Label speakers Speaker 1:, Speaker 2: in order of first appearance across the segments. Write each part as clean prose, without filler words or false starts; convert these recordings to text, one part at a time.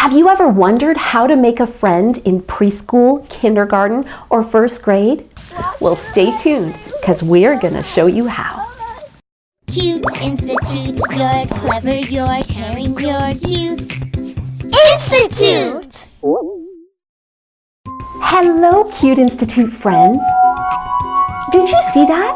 Speaker 1: Have you ever wondered how to make a friend in preschool, kindergarten, or first grade? Well, stay tuned, because we're going to show you how.
Speaker 2: Cute Institute, you're clever, you're caring, you're cute. Institute!
Speaker 1: Hello, Cute Institute friends. Did you see that?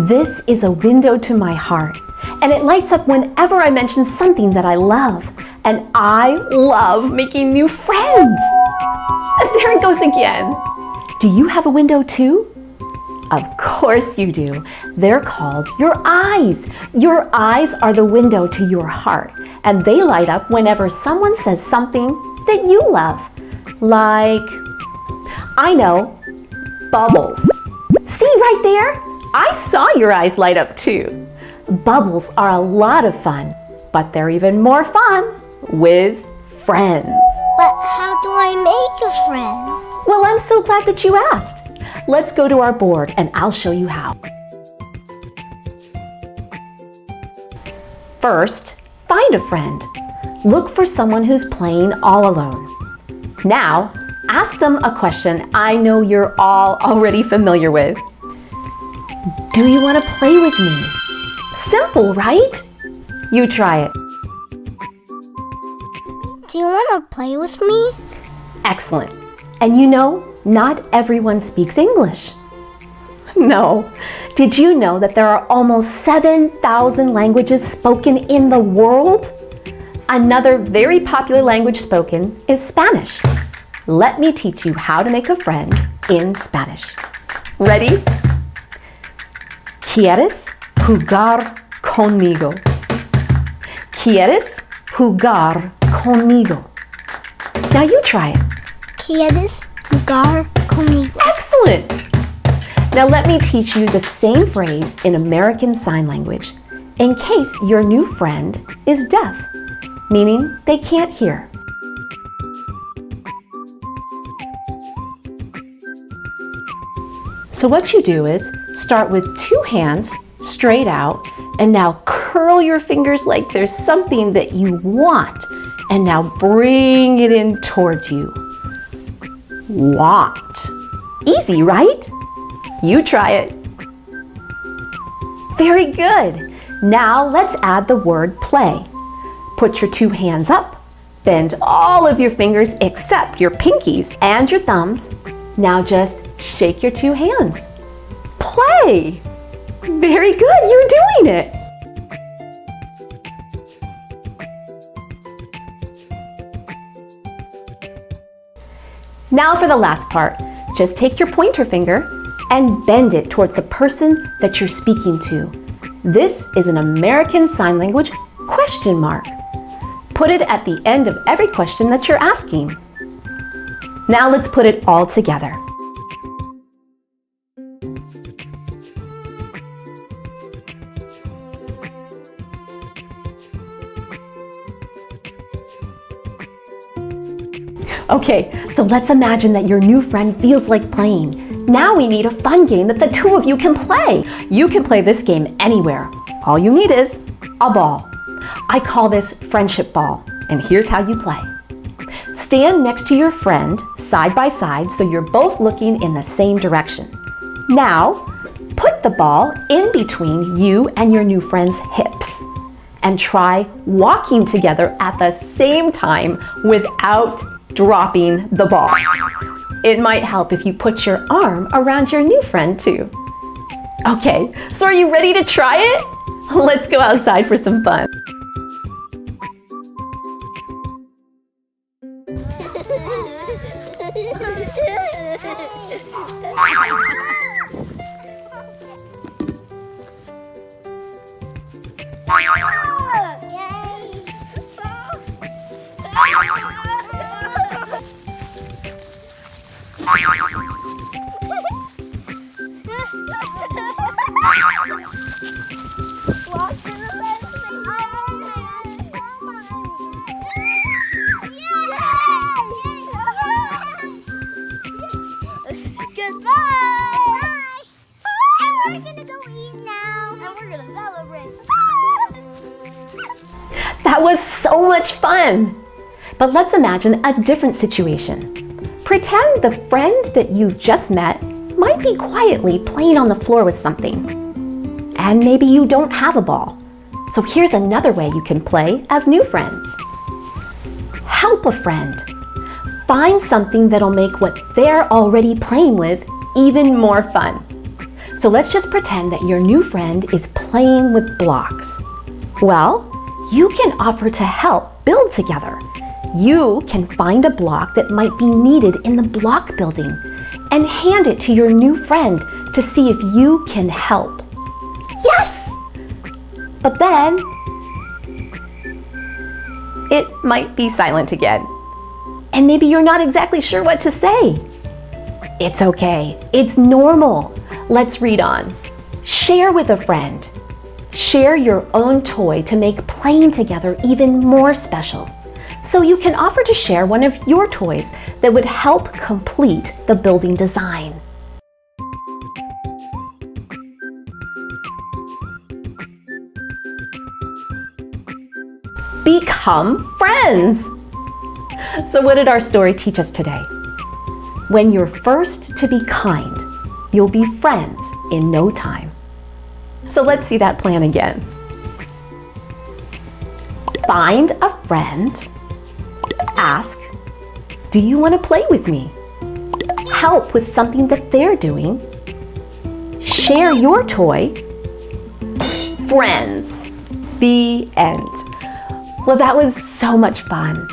Speaker 1: This is a window to my heart, and it lights up whenever I mention something that I love. And I love making new friends. There it goes again. Do you have a window too? Of course you do. They're called your eyes. Your eyes are the window to your heart, and they light up whenever someone says something that you love. Like, I know, bubbles. See right there? I saw your eyes light up too. Bubbles are a lot of fun, but they're even more fun with friends.
Speaker 2: But how do I make a friend?
Speaker 1: Well, I'm so glad that you asked. Let's go to our board and I'll show you how. First, find a friend. Look for someone who's playing all alone. Now, ask them a question I know you're all already familiar with. Do you want to play with me? Simple, right? You try it.
Speaker 2: Do you want to play with me?
Speaker 1: Excellent. And you know, not everyone speaks English. No. Did you know that there are almost 7,000 languages spoken in the world? Another very popular language spoken is Spanish. Let me teach you how to make a friend in Spanish. Ready? ¿Quieres jugar conmigo? ¿Quieres jugar conmigo? Now you try it.
Speaker 2: ¿Quieres jugar conmigo?
Speaker 1: Excellent! Now let me teach you the same phrase in American Sign Language in case your new friend is deaf, meaning they can't hear. So what you do is start with 2 hands straight out, and now curl your fingers like there's something that you want, and now bring it in towards you. Want. Easy, right? You try it. Very good. Now let's add the word play. Put your 2 hands up. Bend all of your fingers except your pinkies and your thumbs. Now just shake your 2 hands. Play. Very good. You're doing it. Now for the last part, just take your pointer finger and bend it towards the person that you're speaking to. This is an American Sign Language question mark. Put it at the end of every question that you're asking. Now let's put it all together. Okay, so let's imagine that your new friend feels like playing. Now we need a fun game that the 2 of you can play. You can play this game anywhere. All you need is a ball. I call this friendship ball, and here's how you play. Stand next to your friend side by side so you're both looking in the same direction. Now, put the ball in between you and your new friend's hips and try walking together at the same time without dropping the ball. It might help if you put your arm around your new friend too. Okay, so are you ready to try it? Let's go outside for some fun. That was so much fun! But let's imagine a different situation. Pretend the friend that you've just met might be quietly playing on the floor with something. And maybe you don't have a ball. So here's another way you can play as new friends. Help a friend. Find something that'll make what they're already playing with even more fun. So let's just pretend that your new friend is playing with blocks. Well, you can offer to help build together. You can find a block that might be needed in the block building and hand it to your new friend to see if you can help. Yes! But then, it might be silent again. And maybe you're not exactly sure what to say. It's okay. It's normal. Let's read on. Share with a friend. Share your own toy to make playing together even more special. So you can offer to share one of your toys that would help complete the building design. Become friends! So what did our story teach us today? When you're first to be kind, you'll be friends in no time. So let's see that plan again. Find a friend. Ask, do you want to play with me? Help with something that they're doing. Share your toy. Friends. The end. Well, that was so much fun.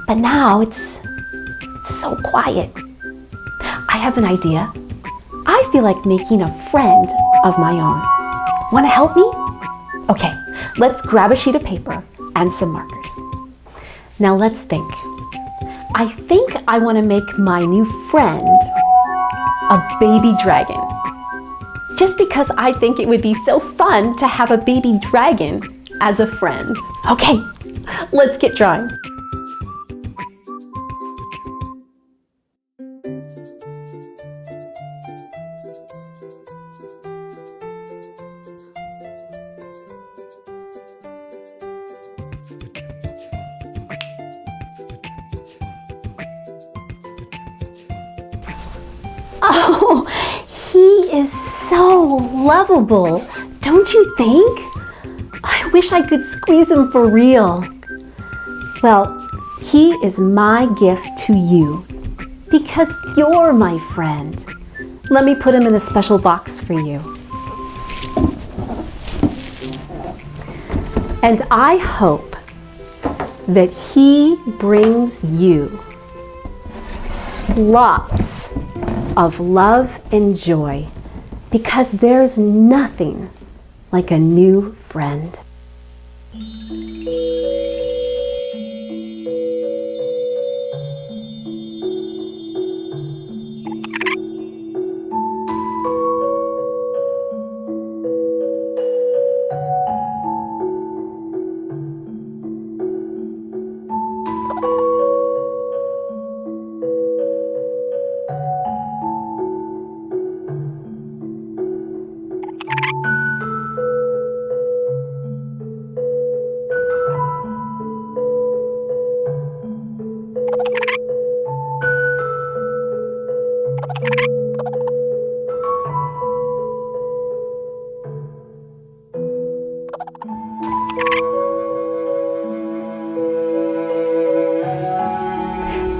Speaker 1: But now it's so quiet. I have an idea. I feel like making a friend of my own. Want to help me? Okay, let's grab a sheet of paper and some markers. Now let's think. I think I want to make my new friend a baby dragon. Just because I think it would be so fun to have a baby dragon as a friend. Okay, let's get drawing. Oh, he is so lovable, don't you think? I wish I could squeeze him for real. Well, he is my gift to you because you're my friend. Let me put him in a special box for you. And I hope that he brings you lots of love and joy, because there's nothing like a new friend.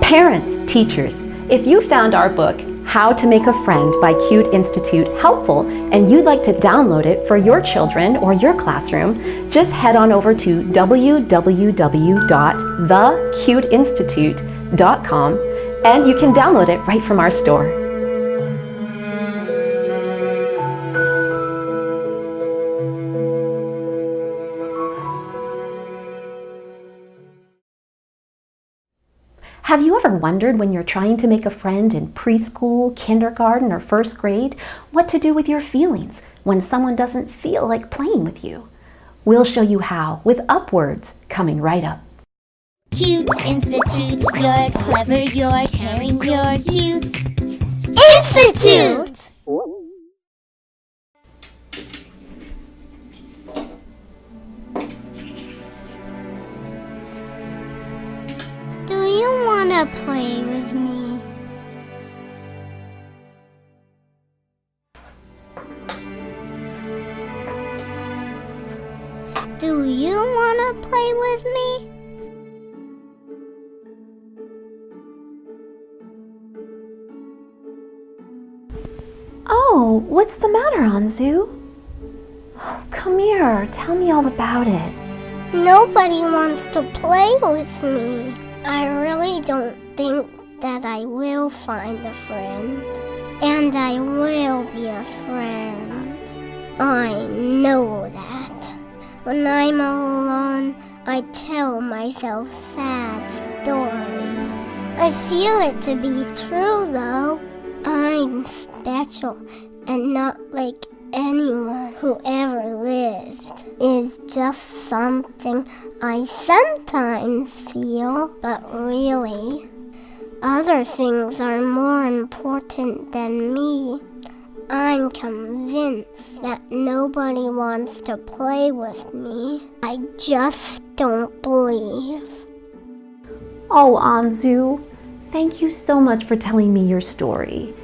Speaker 1: Parents, teachers, if you found our book, How to Make a Friend by Cute Institute helpful and you'd like to download it for your children or your classroom, just head on over to www.thecuteinstitute.com and you can download it right from our store. Have you ever wondered when you're trying to make a friend in preschool, kindergarten, or first grade, what to do with your feelings when someone doesn't feel like playing with you? We'll show you how with Upwords coming right up.
Speaker 2: Cute Institute, you're clever, you're caring, you're cute. Institute!
Speaker 3: wanna play with me? Do you wanna play with me?
Speaker 1: Oh, what's the matter, Anzu? Oh, come here, tell me all about it.
Speaker 3: Nobody wants to play with me. I really don't think that I will find a friend. And I will be a friend. I know that. When I'm alone, I tell myself sad stories. I feel it to be true, though. I'm special and not like anyone who ever lived. It's just something I sometimes feel, but really, other things are more important than me. I'm convinced that nobody wants to play with me. I just don't believe.
Speaker 1: Oh, Anzu, thank you so much for telling me your story.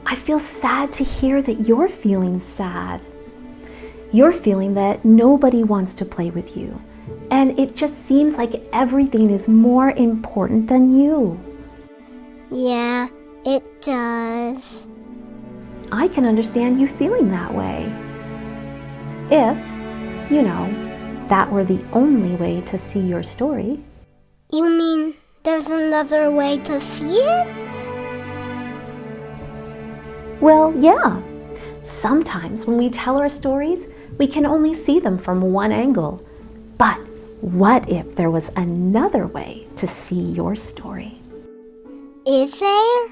Speaker 1: I feel sad to hear that you're feeling sad. You're feeling that nobody wants to play with you, and it just seems like everything is more important than you.
Speaker 3: Yeah, it does.
Speaker 1: I can understand you feeling that way. If, that were the only way to see your story.
Speaker 3: You mean there's another way to see it?
Speaker 1: Well, yeah. Sometimes when we tell our stories, we can only see them from one angle. But what if there was another way to see your story?
Speaker 3: Is there?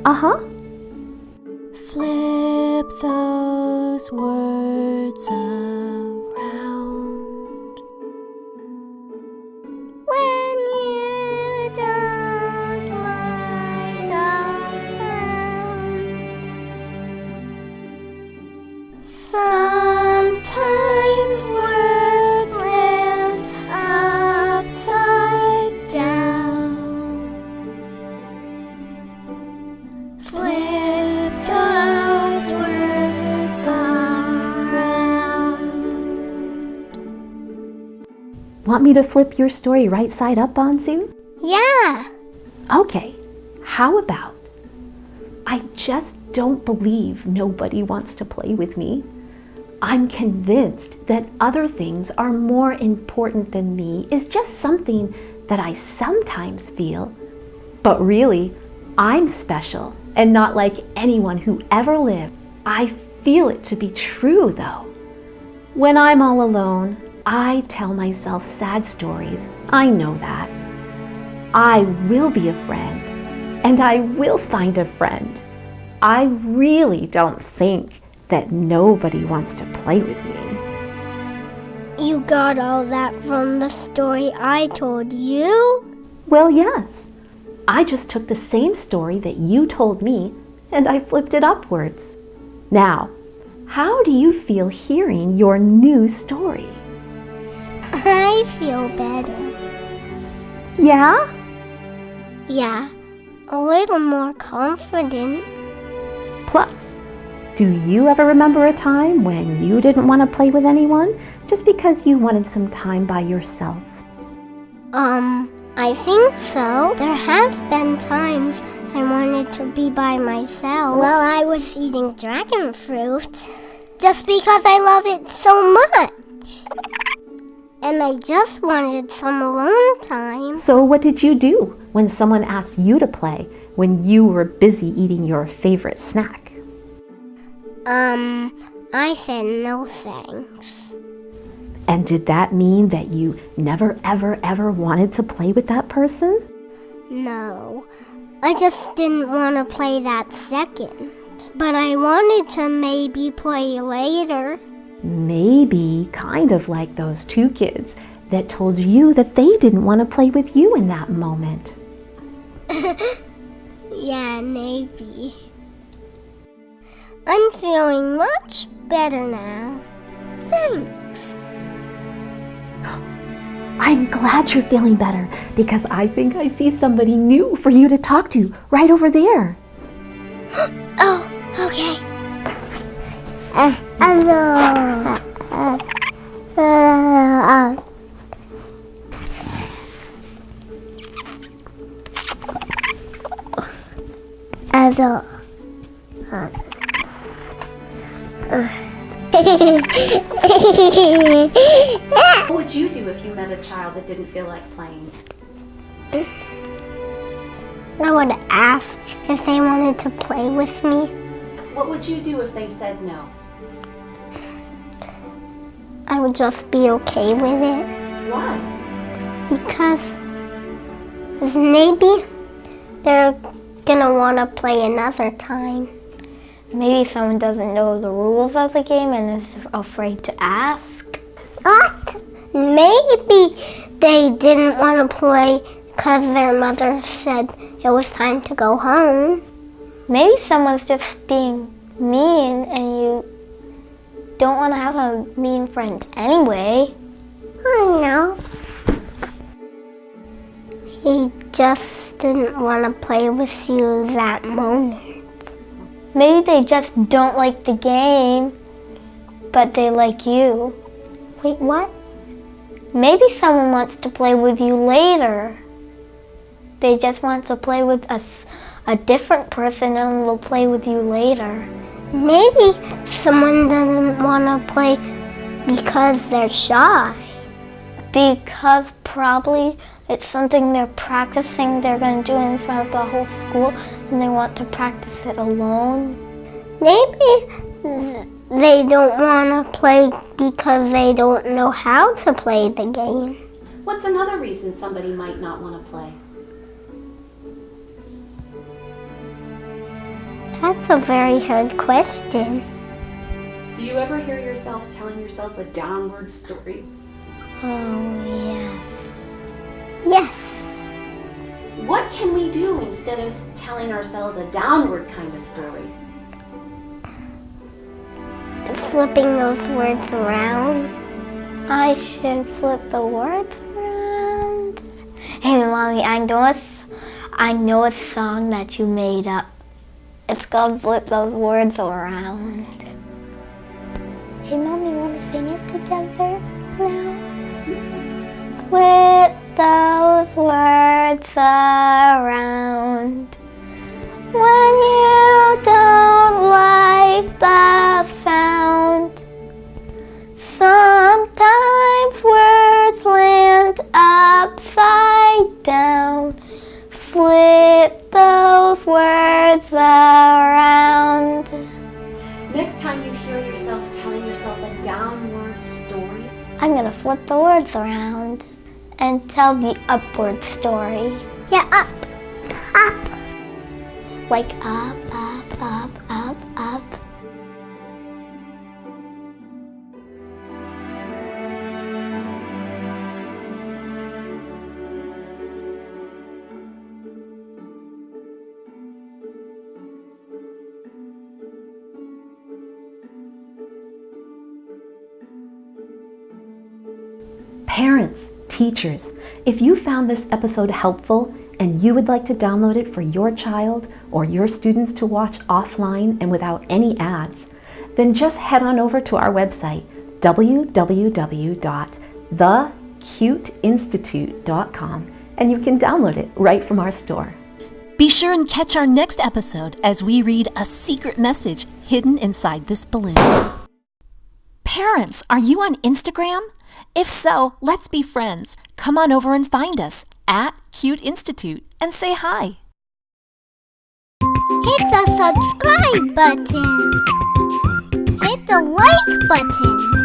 Speaker 1: Uh-huh.
Speaker 4: Flip those words around.
Speaker 3: When you don't like the sound, sometimes words land upside down. Flip those words around.
Speaker 1: Want me to flip your story right side up, Anzu?
Speaker 3: Yeah.
Speaker 1: Okay, how about, I just don't believe nobody wants to play with me. I'm convinced that other things are more important than me is just something that I sometimes feel. But really, I'm special and not like anyone who ever lived. I feel it to be true, though. When I'm all alone, I tell myself sad stories. I know that. I will be a friend, and I will find a friend. I really don't think that nobody wants to play with me.
Speaker 3: You got all that from the story I told you?
Speaker 1: Well, yes. I just took the same story that you told me and I flipped it upwards. Now, how do you feel hearing your new story?
Speaker 3: I feel better.
Speaker 1: Yeah?
Speaker 3: Yeah, a little more confident.
Speaker 1: Plus, do you ever remember a time when you didn't want to play with anyone just because you wanted some time by yourself?
Speaker 3: I think so. There have been times I wanted to be by myself while I was eating dragon fruit, just because I love it so much. And I just wanted some alone time.
Speaker 1: So what did you do when someone asked you to play when you were busy eating your favorite snack?
Speaker 3: I said no thanks.
Speaker 1: And did that mean that you never, ever wanted to play with that person?
Speaker 3: No, I just didn't want to play that second. But I wanted to maybe play later.
Speaker 1: Maybe kind of like those two kids that told you that they didn't want to play with you in that moment.
Speaker 3: Yeah, maybe. I'm feeling much better now. Thanks.
Speaker 1: I'm glad you're feeling better because I think I see somebody new for you to talk to right over there.
Speaker 3: Oh, okay. Hello.
Speaker 1: What would you do if you met a child that didn't feel like playing?
Speaker 3: I would ask if they wanted to play with me.
Speaker 1: What would you do if they said no?
Speaker 3: I would just be okay with it
Speaker 1: Why?
Speaker 3: because maybe they're gonna want to play another time.
Speaker 5: Maybe someone doesn't know the rules of the game and is afraid to ask.
Speaker 3: What? Maybe they didn't want to play because their mother said it was time to go home.
Speaker 5: Maybe someone's just being mean and you don't want to have a mean friend anyway.
Speaker 3: I don't know. He just didn't want to play with you that moment.
Speaker 5: Maybe they just don't like the game, but they like you.
Speaker 3: Wait, what?
Speaker 5: Maybe someone wants to play with you later. They just want to play with a different person and will play with you later.
Speaker 3: Maybe someone doesn't want to play because they're shy.
Speaker 5: Because probably it's something they're practicing, they're going to do in front of the whole school, and they want to practice it alone.
Speaker 3: Maybe they don't want to play because they don't know how to play the game.
Speaker 1: What's another reason somebody might not want to play?
Speaker 3: That's a very hard question.
Speaker 1: Do you ever hear yourself telling yourself a downward story?
Speaker 5: Oh, yes.
Speaker 3: Yes.
Speaker 1: What can we do instead of telling ourselves a downward kind of story?
Speaker 3: Flipping those words around.
Speaker 5: I should flip the words around. Hey, Mommy, I know a song that you made up. It's called Flip Those Words Around. Hey, Mommy, you want to sing it together now? Flip those words around. When you don't like the sound, sometimes words land upside down. Flip those words around.
Speaker 1: Next time you hear yourself telling yourself a downward story,
Speaker 5: I'm gonna flip the words around and tell the upward story.
Speaker 3: Yeah, up. Up.
Speaker 5: Like up, up, up, up, up.
Speaker 1: Parents, teachers, if you found this episode helpful and you would like to download it for your child or your students to watch offline and without any ads, then just head on over to our website, www.thecuteinstitute.com, and you can download it right from our store.
Speaker 6: Be sure and catch our next episode as we read a secret message hidden inside this balloon. Parents, are you on Instagram? If so, let's be friends. Come on over and find us at Cute Institute and say hi.
Speaker 3: Hit the subscribe button. Hit the like button.